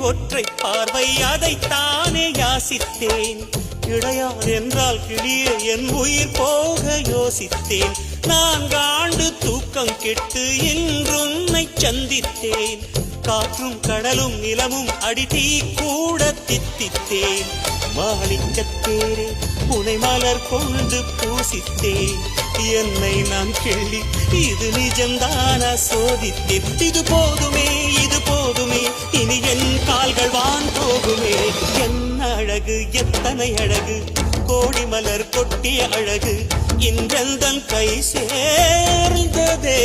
ஒற்றை பார்வை அதைத்தானே யாசித்தேன். கிடையாது என்றால் கிளியே என் உயிர் போக யோசித்தேன். 4 ஆண்டு தூக்கம் கெட்டு இன்றுன்னை சந்தித்தேன். காற்றும் கடலும் நிலமும் அடித்தீ கூட தித்தித்தேன். மாணிக்கத்தேரே உனை மலர் கொண்டு பூசித்தேன். என்னை நான் கிள்ளி இது நிஜம்தானா சோதித்தேன். இது போதுமே இது போதுமே இனி என் கால்கள் வான் போகுமே. என்ன அழகு எத்தனை அழகு கோடி மலர் கொட்டிய அழகு இன்றெந்தன் கை சேர்ந்ததே.